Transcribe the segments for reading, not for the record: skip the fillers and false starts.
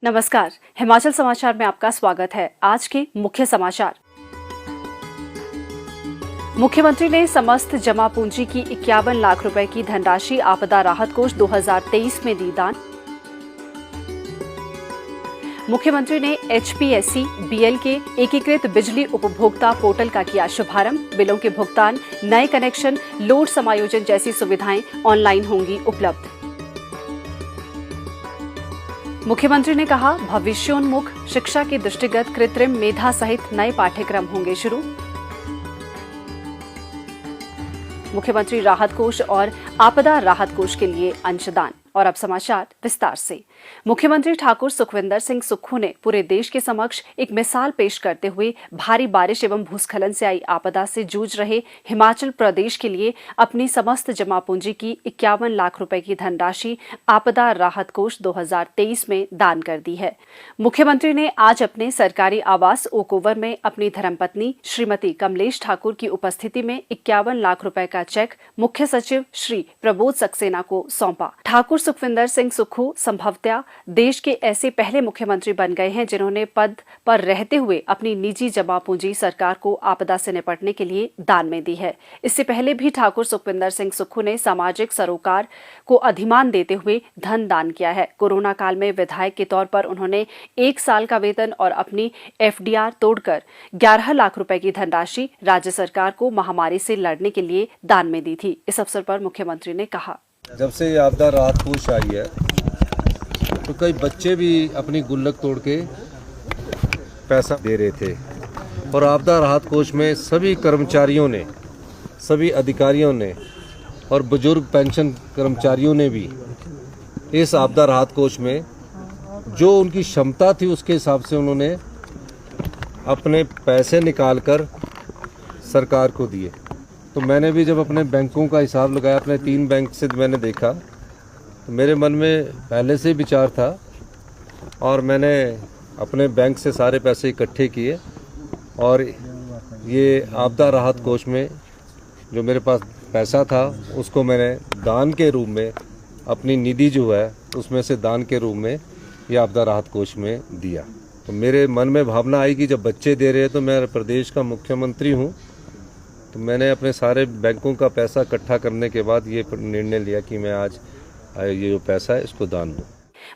नमस्कार, हिमाचल समाचार में आपका स्वागत है। आज के मुख्य समाचार। मुख्यमंत्री ने समस्त जमा पूंजी की 51 लाख रुपए की धनराशि आपदा राहत कोष 2023 में दी दान। मुख्यमंत्री ने HPSC BL के एकीकृत बिजली उपभोक्ता पोर्टल का किया शुभारंभ। बिलों के भुगतान, नए कनेक्शन, लोड समायोजन जैसी सुविधाएं ऑनलाइन होंगी उपलब्ध। मुख्यमंत्री ने कहा, भविष्योन्मुख शिक्षा के दृष्टिगत कृत्रिम मेधा सहित नए पाठ्यक्रम होंगे शुरू। मुख्यमंत्री राहत कोष और आपदा राहत कोष के लिए अंशदान। और अब समाचार विस्तार से। मुख्यमंत्री ठाकुर सुखविंदर सिंह सुक्खू ने पूरे देश के समक्ष एक मिसाल पेश करते हुए भारी बारिश एवं भूस्खलन से आई आपदा से जूझ रहे हिमाचल प्रदेश के लिए अपनी समस्त जमा पूंजी की 51 लाख रुपए की धनराशि आपदा राहत कोष 2023 में दान कर दी है। मुख्यमंत्री ने आज अपने सरकारी आवास ओकओवर में अपनी धर्मपत्नी श्रीमती कमलेश ठाकुर की उपस्थिति में 51 लाख रुपए का चेक मुख्य सचिव श्री प्रबोध सक्सेना को सौंपा। ठाकुर सुखविंदर सिंह सुक्खू संभवतः देश के ऐसे पहले मुख्यमंत्री बन गए हैं जिन्होंने पद पर रहते हुए अपनी निजी जमा पूंजी सरकार को आपदा से निपटने के लिए दान में दी है। इससे पहले भी ठाकुर सुखविंदर सिंह सुक्खू ने सामाजिक सरोकार को अधिमान देते हुए धन दान किया है। कोरोना काल में विधायक के तौर पर उन्होंने 1 साल का वेतन और अपनी FDR तोड़कर 11 लाख रुपए की धनराशि राज्य सरकार को महामारी से लड़ने के लिए दान में दी थी। इस अवसर पर मुख्यमंत्री ने कहा, जब से आपदा राहत कोष आई है तो कई बच्चे भी अपनी गुल्लक तोड़ के पैसा दे रहे थे और आपदा राहत कोष में सभी कर्मचारियों ने, सभी अधिकारियों ने और बुजुर्ग पेंशन कर्मचारियों ने भी इस आपदा राहत कोष में जो उनकी क्षमता थी उसके हिसाब से उन्होंने अपने पैसे निकालकर सरकार को दिए। तो मैंने भी जब अपने बैंकों का हिसाब लगाया, अपने 3 बैंक से मैंने देखा तो मेरे मन में पहले से विचार था और मैंने अपने बैंक से सारे पैसे इकट्ठे किए और ये आपदा राहत कोष में जो मेरे पास पैसा था उसको मैंने दान के रूप में, अपनी निधि जो है उसमें से दान के रूप में ये आपदा राहत कोष में दिया। तो मेरे मन में भावना आई कि जब बच्चे दे रहे हैं तो मैं प्रदेश का मुख्यमंत्री हूँ, तो मैंने अपने सारे बैंकों का पैसा इकट्ठा करने के बाद ये निर्णय लिया कि मैं आज ये जो पैसा है इसको दान दूं।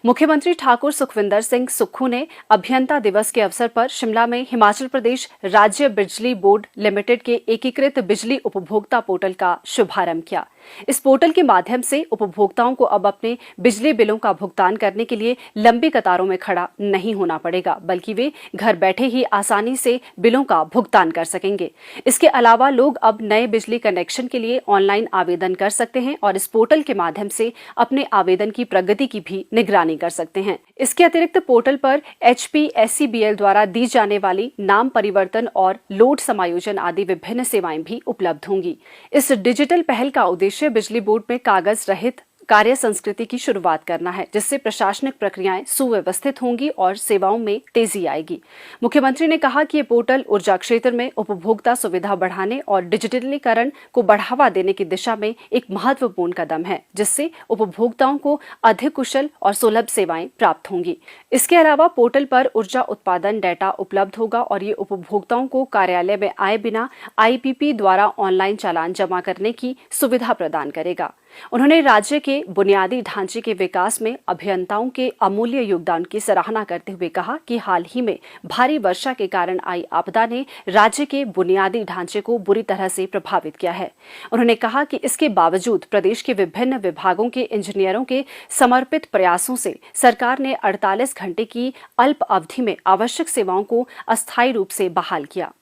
मुख्यमंत्री ठाकुर सुखविंदर सिंह सुक्खू ने अभियंता दिवस के अवसर पर शिमला में हिमाचल प्रदेश राज्य बिजली बोर्ड लिमिटेड के एकीकृत बिजली उपभोक्ता पोर्टल का शुभारंभ किया। इस पोर्टल के माध्यम से उपभोक्ताओं को अब अपने बिजली बिलों का भुगतान करने के लिए लंबी कतारों में खड़ा नहीं होना पड़ेगा, बल्कि वे घर बैठे ही आसानी से बिलों का भुगतान कर सकेंगे। इसके अलावा लोग अब नए बिजली कनेक्शन के लिए ऑनलाइन आवेदन कर सकते हैं और इस पोर्टल के माध्यम से अपने आवेदन की प्रगति की भी निगरानी कर सकते हैं। इसके अतिरिक्त पोर्टल पर HPSC BL द्वारा दी जाने वाली नाम परिवर्तन और लोड समायोजन आदि विभिन्न सेवाएं भी उपलब्ध होंगी। इस डिजिटल पहल का उद्देश्य बिजली बोर्ड में कागज रहित कार्य संस्कृति की शुरुआत करना है, जिससे प्रशासनिक प्रक्रियाएं सुव्यवस्थित होंगी और सेवाओं में तेजी आएगी। मुख्यमंत्री ने कहा कि ये पोर्टल ऊर्जा क्षेत्र में उपभोक्ता सुविधा बढ़ाने और डिजिटलीकरण को बढ़ावा देने की दिशा में एक महत्वपूर्ण कदम है, जिससे उपभोक्ताओं को अधिक कुशल और सुलभ सेवाएं प्राप्त होंगी। इसके अलावा पोर्टल पर ऊर्जा उत्पादन डेटा उपलब्ध होगा और ये उपभोक्ताओं को कार्यालय में आए बिना IPP द्वारा ऑनलाइन चालान जमा करने की सुविधा प्रदान करेगा। उन्होंने राज्य के बुनियादी ढांचे के विकास में अभियंताओं के अमूल्य योगदान की सराहना करते हुए कहा कि हाल ही में भारी वर्षा के कारण आई आपदा ने राज्य के बुनियादी ढांचे को बुरी तरह से प्रभावित किया है। उन्होंने कहा कि इसके बावजूद प्रदेश के विभिन्न विभागों के इंजीनियरों के समर्पित प्रयासों से सरकार ने 48 घंटे की अल्प अवधि में आवश्यक सेवाओं को अस्थायी रूप से बहाल किया।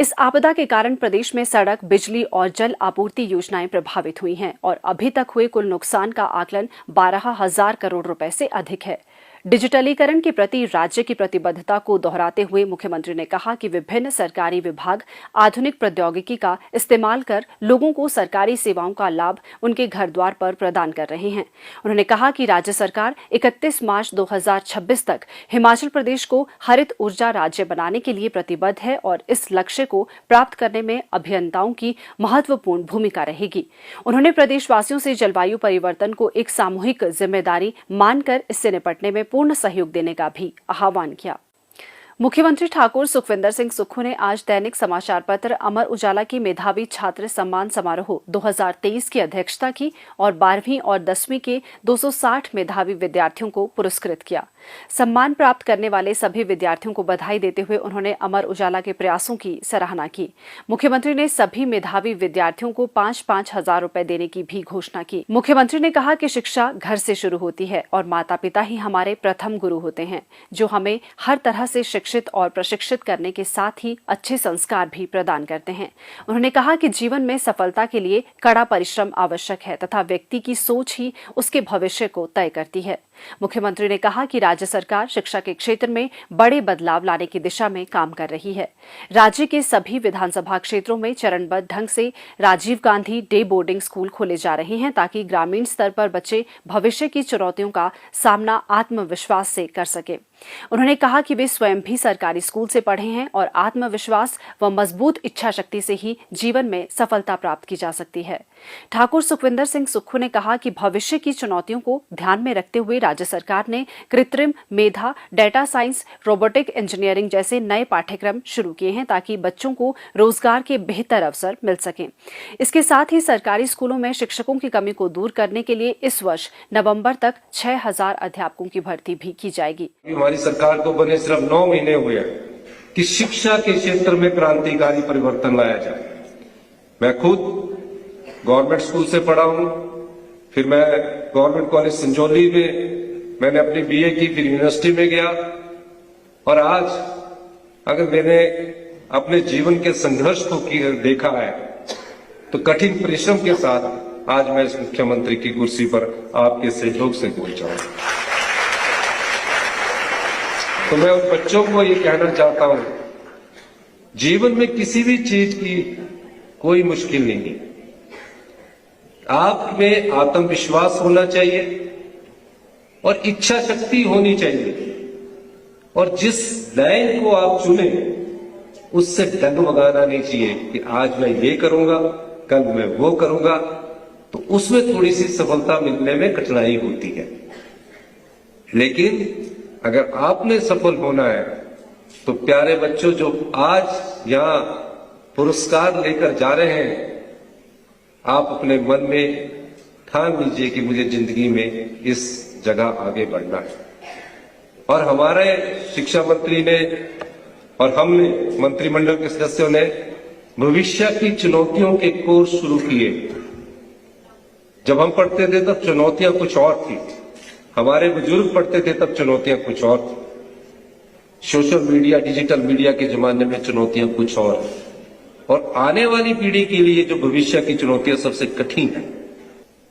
इस आपदा के कारण प्रदेश में सड़क, बिजली और जल आपूर्ति योजनाएं प्रभावित हुई हैं और अभी तक हुए कुल नुकसान का आकलन 12,000 करोड़ रुपए से अधिक है। डिजिटलीकरण के प्रति राज्य की प्रतिबद्धता को दोहराते हुए मुख्यमंत्री ने कहा कि विभिन्न सरकारी विभाग आधुनिक प्रौद्योगिकी का इस्तेमाल कर लोगों को सरकारी सेवाओं का लाभ उनके घर द्वार पर प्रदान कर रहे हैं। उन्होंने कहा कि राज्य सरकार 31 मार्च 2026 तक हिमाचल प्रदेश को हरित ऊर्जा राज्य बनाने के लिए प्रतिबद्ध है और इस लक्ष्य को प्राप्त करने में अभियंताओं की महत्वपूर्ण भूमिका रहेगी। उन्होंने प्रदेशवासियों से जलवायु परिवर्तन को एक सामूहिक जिम्मेदारी मानकर इससे निपटने में पूर्ण सहयोग देने का भी आह्वान किया। मुख्यमंत्री ठाकुर सुखविंदर सिंह सुक्खू ने आज दैनिक समाचार पत्र अमर उजाला की मेधावी छात्र सम्मान समारोह 2023 की अध्यक्षता की और 12वीं और 10वीं के 260 मेधावी विद्यार्थियों को पुरस्कृत किया। सम्मान प्राप्त करने वाले सभी विद्यार्थियों को बधाई देते हुए उन्होंने अमर उजाला के प्रयासों की सराहना की। मुख्यमंत्री ने सभी मेधावी विद्यार्थियों को 5-5 हजार रुपए देने की भी घोषणा की। मुख्यमंत्री ने कहा कि शिक्षा घर से शुरू होती है और माता पिता ही हमारे प्रथम गुरु होते हैं, जो हमें हर तरह से शिक्षित और प्रशिक्षित करने के साथ ही अच्छे संस्कार भी प्रदान करते हैं। उन्होंने कहा कि जीवन में सफलता के लिए कड़ा परिश्रम आवश्यक है तथा व्यक्ति की सोच ही उसके भविष्य को तय करती है। मुख्यमंत्री ने कहा कि राज्य सरकार शिक्षा के क्षेत्र में बड़े बदलाव लाने की दिशा में काम कर रही है। राज्य के सभी विधानसभा क्षेत्रों में चरणबद्ध ढंग से Rajiv Gandhi day boarding school खोले जा रहे हैं ताकि ग्रामीण स्तर पर बच्चे भविष्य की चुनौतियों का सामना आत्मविश्वास से कर सके। उन्होंने कहा कि वे स्वयं भी सरकारी स्कूल से पढ़े हैं और आत्मविश्वास व मजबूत इच्छा शक्ति से ही जीवन में सफलता प्राप्त की जा सकती है। ठाकुर सुखविंदर सिंह सुक्खू ने कहा कि भविष्य की चुनौतियों को ध्यान में रखते हुए राज्य सरकार ने कृत्रिम मेधा, डेटा साइंस, रोबोटिक इंजीनियरिंग जैसे नए पाठ्यक्रम शुरू किए हैं ताकि बच्चों को रोजगार के बेहतर अवसर मिल सकें। इसके साथ ही सरकारी स्कूलों में शिक्षकों की कमी को दूर करने के लिए इस वर्ष नवंबर तक 6000 अध्यापकों की भर्ती भी की जाएगी। हमारी सरकार को बने सिर्फ 9 महीने हुए हैं कि शिक्षा के क्षेत्र में क्रांतिकारी परिवर्तन लाया जाए। मैं खुद गवर्नमेंट स्कूल से पढ़ा हूं, फिर मैं गवर्नमेंट कॉलेज संजौली में मैंने अपनी बीए की, फिर यूनिवर्सिटी में गया और आज अगर मैंने अपने जीवन के संघर्ष को देखा है तो कठिन परिश्रम के साथ आज मैं इस मुख्यमंत्री की कुर्सी पर आपके सहयोग से पहुंचा हूं। तो मैं उन बच्चों को ये कहना चाहता हूं, जीवन में किसी भी चीज की कोई मुश्किल नहीं है। आप में आत्मविश्वास होना चाहिए और इच्छा शक्ति होनी चाहिए और जिस लाइन को आप चुने उससे डगमगाना नहीं चाहिए कि आज मैं ये करूंगा, कल मैं वो करूंगा, तो उसमें थोड़ी सी सफलता मिलने में कठिनाई होती है। लेकिन अगर आपने सफल होना है तो प्यारे बच्चों जो आज यहां पुरस्कार लेकर जा रहे हैं, आप अपने मन में ठान लीजिए कि मुझे जिंदगी में इस जगह आगे बढ़ना है। और हमारे शिक्षा मंत्री ने और हमने मंत्रिमंडल के सदस्यों ने भविष्य की चुनौतियों के कोर्स शुरू किए। जब हम पढ़ते थे तब चुनौतियां कुछ और थी, हमारे बुजुर्ग पढ़ते थे तब चुनौतियां कुछ और थी। सोशल मीडिया, डिजिटल मीडिया के जमाने में चुनौतियां कुछ और आने वाली पीढ़ी के लिए जो भविष्य की चुनौतियां सबसे कठिन है।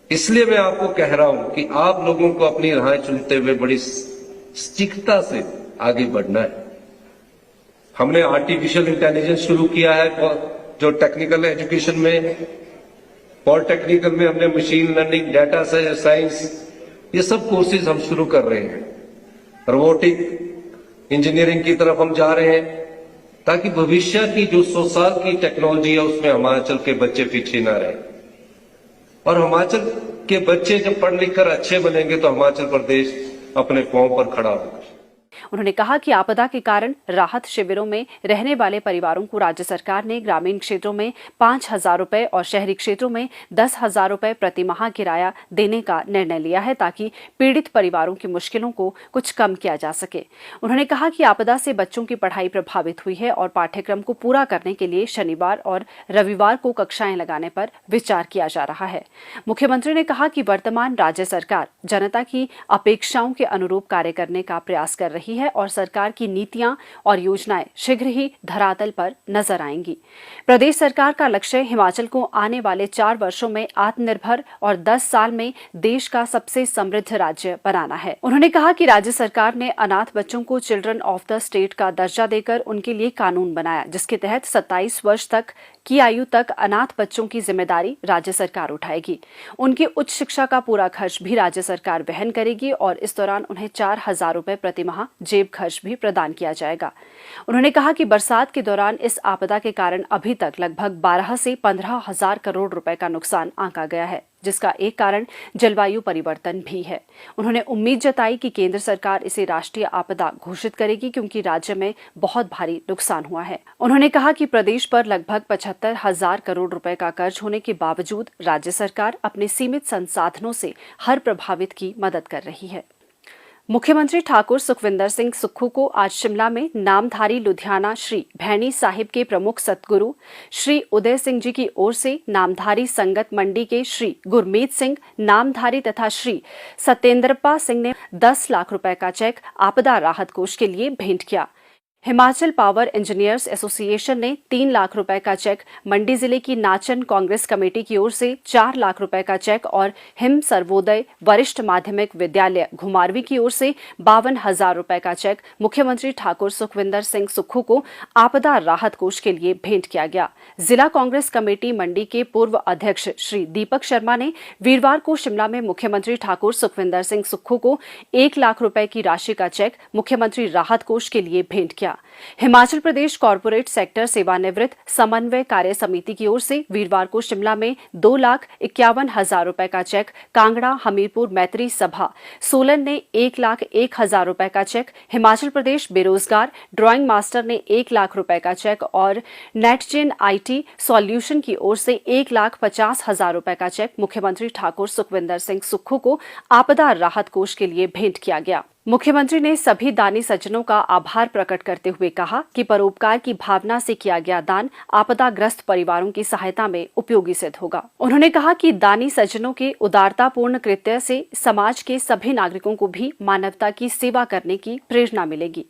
इसलिए मैं आपको कह रहा हूं कि आप लोगों को अपनी राह चुनते हुए बड़ी सटीकता से आगे बढ़ना है। हमने आर्टिफिशियल इंटेलिजेंस शुरू किया है, जो टेक्निकल एजुकेशन में, पॉलिटेक्निकल में हमने मशीन लर्निंग, डेटा साइंस, ये सब कोर्सेज हम शुरू कर रहे हैं। रोबोटिक इंजीनियरिंग की तरफ हम जा रहे हैं ताकि भविष्य की जो 100 साल की टेक्नोलॉजी है उसमें हिमाचल के बच्चे पीछे ना रहे। और हिमाचल के बच्चे जब पढ़ लिख कर अच्छे बनेंगे तो हिमाचल प्रदेश अपने पांव पर खड़ा होगा। उन्होंने कहा कि आपदा के कारण राहत शिविरों में रहने वाले परिवारों को राज्य सरकार ने ग्रामीण क्षेत्रों में 5,000 रुपए और शहरी क्षेत्रों में 10,000 रुपए प्रति माह किराया देने का निर्णय लिया है ताकि पीड़ित परिवारों की मुश्किलों को कुछ कम किया जा सके। उन्होंने कहा कि आपदा से बच्चों की पढ़ाई प्रभावित हुई है और पाठ्यक्रम को पूरा करने के लिए शनिवार और रविवार को कक्षाएं लगाने पर विचार किया जा रहा है। मुख्यमंत्री ने कहा कि वर्तमान राज्य सरकार जनता की अपेक्षाओं के अनुरूप कार्य करने का प्रयास कर रही है और सरकार की नीतियां और योजनाएं शीघ्र ही धरातल पर नजर आएंगी। प्रदेश सरकार का लक्ष्य हिमाचल को आने वाले 4 वर्षों में आत्मनिर्भर और 10 साल में देश का सबसे समृद्ध राज्य बनाना है। उन्होंने कहा कि राज्य सरकार ने अनाथ बच्चों को चिल्ड्रन ऑफ द स्टेट का दर्जा देकर उनके लिए कानून बनाया, जिसके तहत 27 वर्ष तक की आयु तक अनाथ बच्चों की जिम्मेदारी राज्य सरकार उठाएगी। उनकी उच्च शिक्षा का पूरा खर्च भी राज्य सरकार वहन करेगी और इस दौरान उन्हें 4,000 रुपए प्रति माह जेब खर्च भी प्रदान किया जाएगा। उन्होंने कहा कि बरसात के दौरान इस आपदा के कारण अभी तक लगभग 12 से 15,000 करोड़ रुपए का नुकसान आंका गया है, जिसका एक कारण जलवायु परिवर्तन भी है। उन्होंने उम्मीद जताई कि केंद्र सरकार इसे राष्ट्रीय आपदा घोषित करेगी क्योंकि राज्य में बहुत भारी नुकसान हुआ है। उन्होंने कहा कि प्रदेश पर लगभग 75,000 करोड़ रुपए का कर्ज होने के बावजूद राज्य सरकार अपने सीमित संसाधनों से हर प्रभावित की मदद कर रही है। मुख्यमंत्री ठाकुर सुखविंदर सिंह सुक्खू को आज शिमला में नामधारी लुधियाना श्री भैनी साहिब के प्रमुख सतगुरु श्री उदय सिंह जी की ओर से नामधारी संगत मंडी के श्री गुरमीत सिंह नामधारी तथा श्री सत्येंद्रपा सिंह ने 10 लाख रुपए का चेक आपदा राहत कोष के लिए भेंट किया। हिमाचल पावर इंजीनियर्स एसोसिएशन ने 3 लाख रुपए का चेक, मंडी जिले की नाचन कांग्रेस कमेटी की ओर से 4 लाख रुपए का चेक और हिम सर्वोदय वरिष्ठ माध्यमिक विद्यालय घुमारवी की ओर से 52,000 रुपए का चेक मुख्यमंत्री ठाकुर सुखविंदर सिंह सुक्खू को आपदा राहत कोष के लिए भेंट किया गया। जिला कांग्रेस कमेटी मंडी के पूर्व अध्यक्ष श्री दीपक शर्मा ने वीरवार को शिमला में मुख्यमंत्री ठाकुर सुखविंदर सिंह सुक्खू को 1 लाख रुपए की राशि का चेक मुख्यमंत्री राहत कोष के लिए भेंट किया। हिमाचल प्रदेश कॉर्पोरेट सेक्टर सेवानिवृत्त समन्वय कार्य समिति की ओर से वीरवार को शिमला में 2,51,000 रुपए का चेक, कांगड़ा हमीरपुर मैत्री सभा सोलन ने 1,01,000 रुपए का चेक, हिमाचल प्रदेश बेरोजगार ड्राइंग मास्टर ने 1 लाख रुपए का चेक और नेटजेन IT सॉल्यूशन की ओर से 1,50,000 रुपए का चेक मुख्यमंत्री ठाकुर सुखविंदर सिंह सुक्खू को आपदा राहत कोष के लिए भेंट किया गया। मुख्यमंत्री ने सभी दानी सज्जनों का आभार प्रकट करते हुए कहा कि परोपकार की भावना से किया गया दान आपदाग्रस्त परिवारों की सहायता में उपयोगी सिद्ध होगा। उन्होंने कहा कि दानी सज्जनों के उदारतापूर्ण कृत्य से समाज के सभी नागरिकों को भी मानवता की सेवा करने की प्रेरणा मिलेगी।